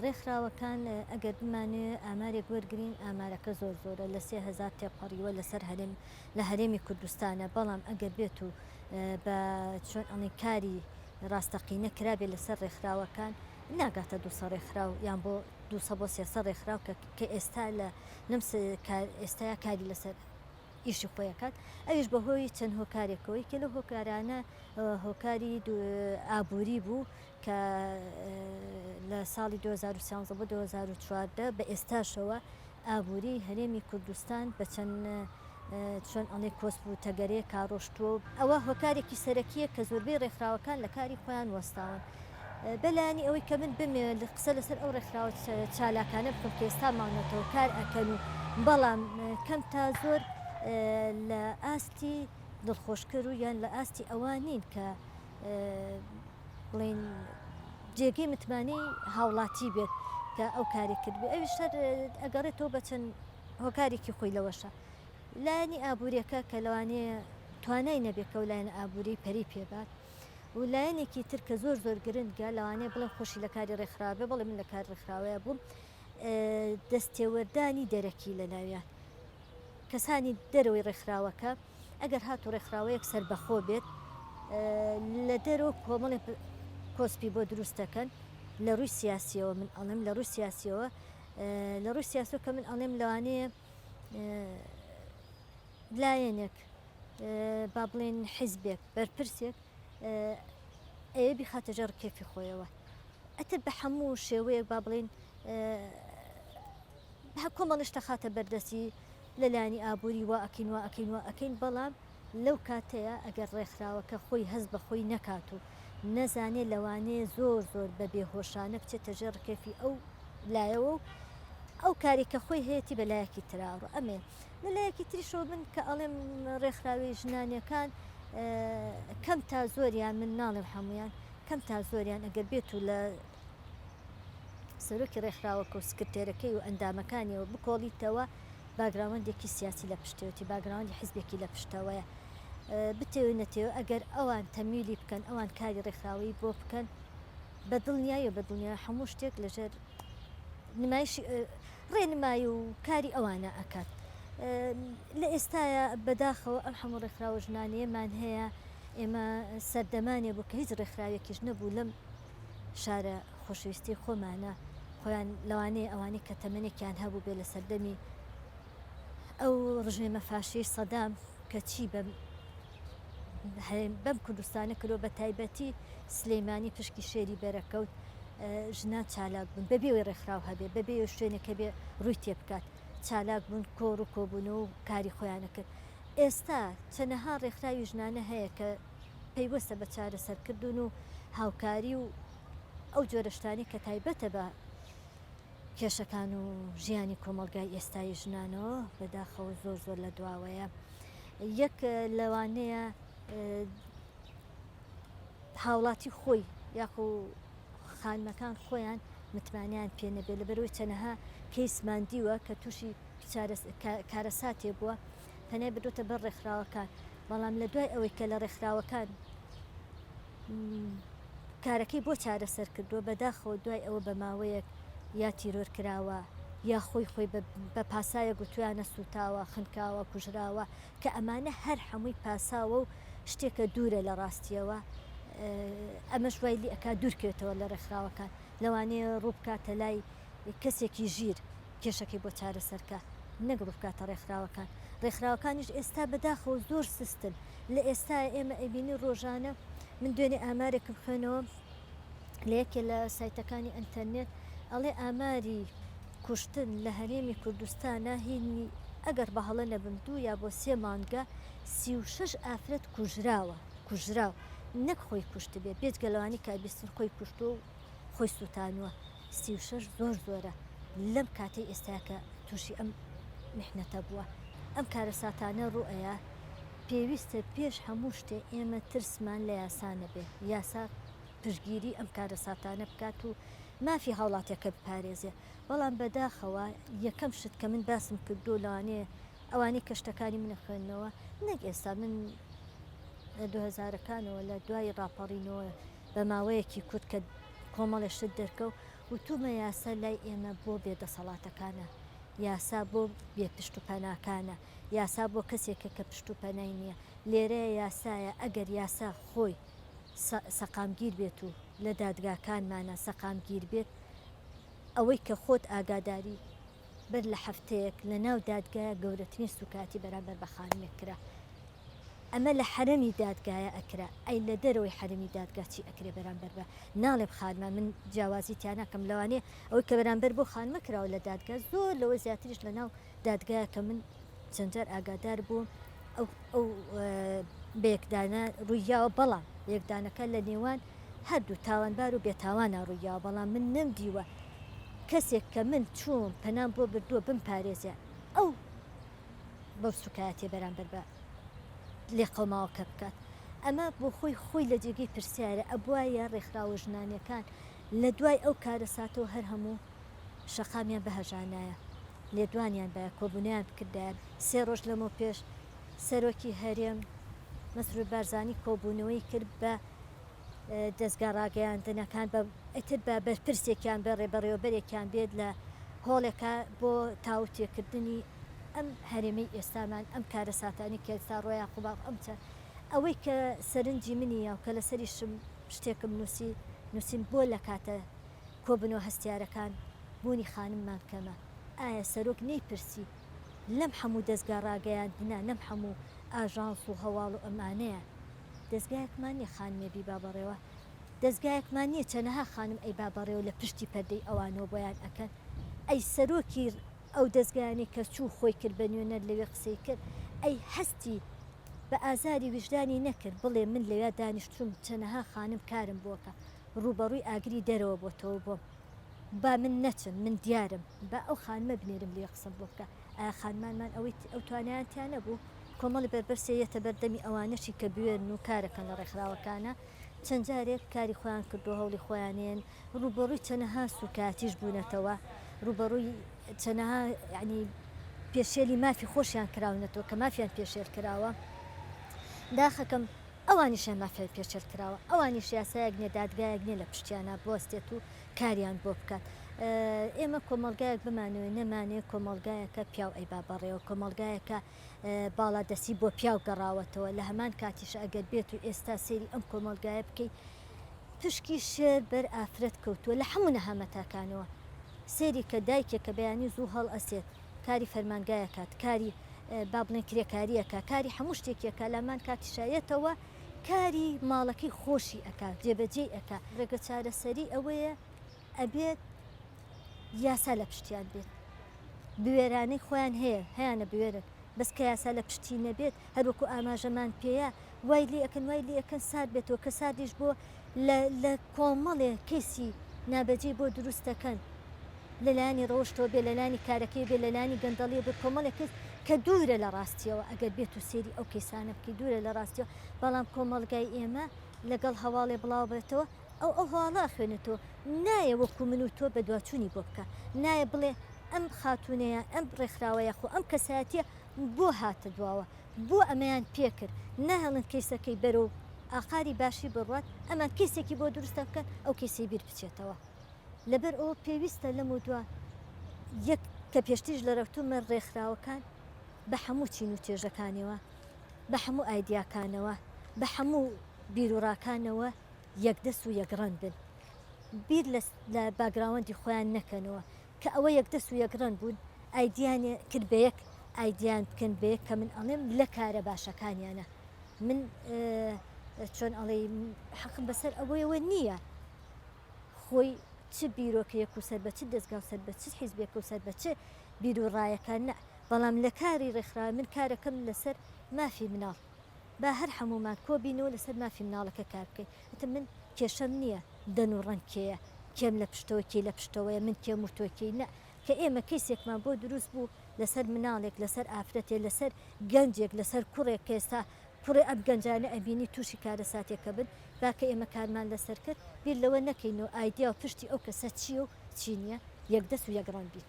ڕێکخراوەکان ئەگەر بمانێ ئامارێک وەرگین ئامارەکە زۆرە لە 3000 تێپەڕیوە لەسەر لە هەرێمی کوردستانە بەڵام ئەگەر بێت و بە چۆن ئەڵی کاری ڕاستەقینە کرابێ لەسەر ڕێکخراوەکان ناگاتە 200 ڕێکخراو یان بۆ 200 بۆ 300 ڕێکخراو کە ئێستا لە نم ئێستایا کاری لەسەر ئیشی خۆیەکات ئەویش بەهۆی چەند هۆکارێکەوەی کە لە هۆکارانە هۆکاری ئابووری بوو کە لە ساڵی 2013 بۆ 2014 بە ئێستاشەوە ئابووری هەرێمی کوردستان بە چەند چۆن ئەڵێ کۆس بوو تەگەرەیە کاڕۆشتووە ئەوە هۆکارێکی سەرەکیە کە زۆربەی ڕێکخراوەکان لە کاری خۆیان وەستاون بەلایانی ئەوەی کە من بمێ قسە لەسەر ئەو ڕێکخراوە چالاکانە بکەم کە ئێستا ماونەتەوە کار ئەکەن و بەڵام کەم تا زۆر لە ئاستی دڵخۆشکر و یان لە ئاستی ئەوانین کە بڵین جێگەی متمانەی هاوڵاتی بێت کە ئەو کاری کردبێ ئەویش ئەگەڕێتەوە بە چەند هۆکارێکی خۆی لەوەشە لایەنی ئابوووریەکە کە لەوانەیە توانای نەبێت کە و لایەن ئابووری پەری پێبات و لایەنێکی تر کە زۆر گرنگە لەوانەیە بڵێن خۆشی لە کاری ڕێکخراوێ بڵێ من لە کار ڕێکخراوەیە بووم دەستێوەردانی دەرەکی لە ناویان کەسانی دەرەوەی ڕێکخراوەکە ئەگەر هاتو ڕێکخراوەیەک سەربەخۆ بێت لە دەرەوە کۆمەڵی کۆسپی بۆ دروستەکەن لە ڕووی سیاسیەوە من ئەڵێم لە ڕووی سیاسیەوە لە ڕووی سیاسۆ کە من ئەڵێم لەوانەیە لایەنێک با بڵێن حیزبێک بەرپرسێک ئەوێ بیخاتە ژەڕ کێفی خۆیەوە ئەتر بە هەموو شێوەیەک با بڵێن کۆمەڵشتە خاتە بەردەسی لەلایانی ئابووری وا ئەکەین بەڵام لەو کاتەیە ئەگەر ڕێکخراوەکە خۆی هەست بە خۆی نەکات و نەزانێت لەوانەیە زۆر بە بێهۆشانە بچێتە ژێر کێفی ئەو لایەوە و ئەو کارێکە خۆی هەیەی بەلایەکی تراوە ئەمێ لەلایەکی تریشۆ من کە ئەڵێم ڕێکخراوی ژنانەکان کەم تا زۆریان من ناڵێم هەمویان کەم تا زۆریان ئەگەر بێت و لە سەرۆکی ڕێکخراوەکە و سکرتێرەکەی و ئەندامەکانیەوە بکۆڵیتەوە باگراوەندێکی سیاسی لە پشتێوەتی باگراوەندی حیزبێکی لە پشتەوەیە بتێوە نەتێوە ئەگەر ئەوان تەمیلی بکەن ئەوان کاری ڕێکخراوی بۆ بکەن بە دڵنیایە بە دڵنیا هەموو شتێک لەژێر نمایشی ڕێنمایی و کاری ئەوانە ئەکات لە ئێستاە بەداخەوە ئەم هەموو ڕێکخراوە ژنانەیەمان هەیە ئێمە سەردەمانێ بوو کە هیچ ڕێکخراوێکیش نەبوو لەم شارە خۆشەویستی خۆمانە خۆیان لەوانەیە ئەوانەی کە تەمەنێکیان هەبوو بێ لە سەردەمی ئەو ڕژێمە فاشی سەدام کە چی بەم کوردستانە کردۆ بە تایبەتی سلەیمانی پشکی شێری بەرەکەوت ژنان چالاک بوون بەبێوەی ڕێکخراو هەبێ بەبێ شوێنەکە بێ ڕووی تێ بکات چالاک بوون کۆڕ و کۆبوونەوە و کاری خۆیانە کرد ئێستا چەنەها ڕێکخراوی ژنانە هەیە کە پەیوەستە بە چارەسەرکردن و هاوکاری و ئەو جۆرەشتانی کە تایبەتە بە کێشەکان و ژیانی کۆمەلگای ئێستای ژنانەوە بەداخەوە زۆر لە دواوەیە یەک لەوانەیە هاوڵاتی خۆی یاخو خانمەکان خۆیان متمانیان پێنەبێت لە بەرەوەی چەنەها کەیسماندیوە کە تووشی کارەساتێ بووە پەنێ بدۆتە بەر ڕێکخراوەکان بەڵام لە دوای ئەوەی کە لە ڕێکخراوەکان کارەکەی بۆ چارەسەر کردووە بەداخەوە دوای ئەوە بە ماوەیەک یا تیرۆر کراوە یا خۆی بە پاسایە گوتویانە سوتاوە خنکاوە کوژراوە کە ئەمانە هەر هەمووی پاساوە و شتێکە دوورە لە ڕاستیەوە ئەمەش وای لی ئەکا دوورکێتەوە لە ڕێکخراوەکان لەوانەیە ڕووبکاتە لای کەسێکی ژیر کێشەکەی بۆ چارەسەرکە نەک ڕووبکاتە ڕێکخراوەکانیش ئێستا بەداخەوە زۆر سستن لە ئێستا ئێمە ئەبینی ڕۆژانە من دوێنێ ئامارێکم خوێنەوە لە یەکێ لە سایتەکانی ئەنتەرنێت ئەڵێ ئاماری کوشتن لە هەرێمی کوردستانە هینی ئەگەر بە هەڵە نەبم 2 یا بۆ 3 مانگە 36 ئافرەت کوژراو نەک خۆی کوشت بێ بێجگەلەوانی کابیستن خۆی کوشتۆ و خۆی سووتانوە 36 زۆرە لەم کاتەی ئێستاکە تووشی ئەم میحنەتە بووە ئەم کارەساتانە ڕوئەیە پێویستە پێش هەموو شتێ ئێمە ترسمان لە یاسانە بێ یاسا پشگیری ئەم کارەساتانە بکات و مافی هاوڵاتەکە بپارێزێ بەڵام بەداخەوە یەکەم شت کە من باسم کردو لەوانەیە ئەوانەی کەشتەکانی منە خوێندنەوە نەک ئێستا من 2000ەکانەوە لە دوای ڕاپەڕینەوە بە ماوەیەکی کورت کە کۆمەڵێ شت دەرکە و وتومە یاسا لای ئێمە بۆ بێدەسەڵاتەکانە، یاسا بۆ بێ پشت و پەناکانە، یاسا بۆ کەسێکە کە پشت و پەنای نییە. لێرەیە یاسایە ئەگەر یاسا خۆی سەقامگیر بێت و لە دادگاکانمانە سەقامگیر بێت، ئەوەی کە خۆت ئاگاداری بەر لە هەفتەیەک لە ناو دادگایە گەورەترین سوکاتی بەرامبەر بە خانمێک کرا. ئەمە لە حرەمی دادگایە ئەکرا، ئەی لە دەرەوەی حرەمی دادگا چی ئەکرێ بەرامبەر بە ناڵێ خانمە من جیاوازی تیاناکەم لەوانەیە ئەوەی کە بەرامبەر بۆ خانمە کراوە لە دادگا زۆر لەوە زیاتریش لە ناو دادگایە کە من چەندجار ئاگادار بووم ئەو بەیەکدانە ڕوویاوە، بەڵام یەکدانەکە لە نێوان هەردوو تاوانبار و بێتاوانە ڕوویاوە، بەڵام من نەمدیوە کەسێک کە من چووم پەنام بۆ بردووە بمپارێزە ئەو بەو سوکایەتێ بەرامبەر بە لێ قەوماوە کە بکات. ئەمە بۆ خۆی لە جێگەی پرسیارە ئەبوایە ڕێکخراوە ژنانەکان لە دوای ئەو کارە ساتەوە هەر هەموو شەقامیان بەهەژانایە، لێدوانیان بە کۆبوونیان بکردیان. 3 ڕۆژ لەمە پێش سەرۆکی هەرێم مەسرور بارزانی کۆبوونەوەی کرد بە دەستگا ڕاگەیاندنەکان ئەتر بە بەرپرسێکیان بە ڕێبەڕێوەبەرێکیان بێت لە هۆڵێکە بۆ تاوتێکردنی ئەم هەرێمەی ئێستامان ئەم کارە ساتانی کە ئێستا ڕۆیان قوباق ئەمچە ئەوەی کە سەرنجی منیە و کە لە سەریشم شتێکم نووسیم بۆ لە کاتە کۆبنەوە هەستیارەکان بوونی خانممان کەمە. ئایا سەرۆک نەیپرسی لەم هەموو دەستگا ڕاگەیاندنا لەم هەموو ئاژانس و هەواڵ و ئەمانەیە دەستگایەکمان نیە خانمێ بی بابەڕێوە، دەستگایەکمان نییە چەنەها خانم ئەی بابەڕێەوە لە پشتی پەردەی ئەوانەوە بۆیان ئەکەن. ئەی سەرۆکی ئەو دەستگایانی کە چوو خۆی کرد بە نوێنە لەوێ قسەی کرد، ئەی هەستی بە ئازاری وجدانی نەکرد بڵێ من لەوێ دانیشتوم چەنەها خانم کارم بۆکە ڕوبەڕووی ئاگری دەرەوە بۆتەوە بۆم با من نەچم من دیارم بە ئەو خانمە بنێرم لێ قسم بۆ بکە. ئایا خانمانمان ئەو توانیانتیان نەبوو کۆمەڵی بەربەرسێتە بەردەمی ئەوانەشی کە بوێن و کارەکەن لە ڕێکخراوەکانە چەند جارێک کاری خۆیان کردو هەوڵی خۆیانێن ڕوبەڕووی چەنەها سوکاتیش بوونەتەوە، ڕوبەڕووی چەنەها ینی پێشێلی مافی خۆشیان کراونەتەوە کە مافیان پێشێل کراوە. داخەکەم ئەوانیشیان مافیان پێشێل کراوە، ئەوانیش یاسایەک نێ دادگایەک نێ لە پشتیانە بۆستێت و کاریان بۆ بکات. ئێمە کۆمەلگایەک بمانەوە نەمانێت کۆمەلگایەکە پیاو ئەی بابەڕێەوە، کۆمەلگایەکە باڵادەسی بۆ پیاو گەڕاوەتەوە لە هەمان کاتیش ئەگەر بێت و ئێستا سێری ئەم کۆمەلگایە بکەیت پشکی شێر بەر ئافرەت کەوتووە لە هەموو نەهامەتاکانەوە. سێری کە دایکێکە بەیانی زوو هەڵ ئەسێت کاری فەرمانگایە کات، کاری با بڵێن کرێکاریەکە، کاری هەموو شتێکێکە لەمان کاتیشایەتەوە کاری ماڵەکەی خۆشی ئەکا جێبەجێ ئەکا. ڕێگە چارەسەری ئەوەیە ئەبێت یاسا لە پشتیان بێت، بوێرانەی خۆیان هەیەە بوێرن، بەس کە یاسا لە پشتی نەبێت هەروەکو ئاماژەمان پێەیە وای لێ ئەەکەن سارد بێتەوە کە ساردیش بۆ لە کۆمەڵێ کەسی نابەجێ بۆ دروستەکەن لەلایانی ڕۆشتەوە بێ لەلانی کارەکەی بێ لەلانی گەندەڵی بێت کۆمەڵێک کەس کە دوورە لە ڕاستیەوە ئەگەر بێت و سێری ئەو کەسانە بکەی دوورە لە ڕاستیەوە. بەڵام کۆمەڵگای ئێمە لەگەڵ هەواڵێ بڵاو بێتەوە ئەو هەواڵا خوێنێتەوە نایە وەکو من و تۆ بە دوچوونی بۆ بکە، نایە بڵێ ئەم خاتونەیە ئەم ڕێکخراوەیە خۆ ئەم کەسایەتیە بۆ هاتە دواوە بۆ ئەمەیان پێکرد نەهێڵن کەیسەکەی بەرەو ئاقاری باشی بڕوات ئەمان کەسێکی بۆ دروستە بکەن ئەو کەسی بیر بچێتەوە. لەبەر ئەوە پێویستە لەم و دووە یەک کە پێشتیش لە ڕەوتومە ڕێکخراوەکان بە هەموو چین و چێژەکانەوە بە هەموو ئایدیاکانەوە بە هەموو بیرروڕاکانەوە یەکدەست و یەکڕەن بن، بیر لە باگراوەندی خۆیان نەکەنەوە کە ئەوە یەکدەست و یەکڕەن بوون ئایدیانێ کرد بە یەک ئایدیان بکەن بێ کە من ئەڵێم لە کارە باشەکانیانە. من چۆن ئەڵێ حەقم بەسەر ئەوەیەوە نییە خۆی چ بیرۆکەیەک و سەر بە چ دەستگا و سەر بە چ حیزبێک و سەر بە چ بیر و ڕایەکان نە، بەڵام لە کاری ڕێکخراوە من کارەکەم لەسەر مافی مناڵ با هەر هەمومان کۆبینەوە لەسەر مافی مناڵەکە کار بکەین. من کێشەم نییە دەن و ڕەنکەیە کێم لە پشتەوە کێ لە پشتەوەیە من کێم و تۆکەی نە، کە ئێمە کەسێکمان بۆ دروست بوو لەسەر مناڵێک لەسەر ئافرەتێ لەسەر گەنجێک لەسەر کوڕێک کە ئێستا کوڕێ ئەم گەنجانە ئەبینی تووشی کارە ساتێکە بن باکە ئێمە کارمان لەسەر کرد بیر لەوە نەکەینەوە ئایدیا و پشتی ئەو کەسە چییە و چی نییە یەکدەست و یەکڕەن بین.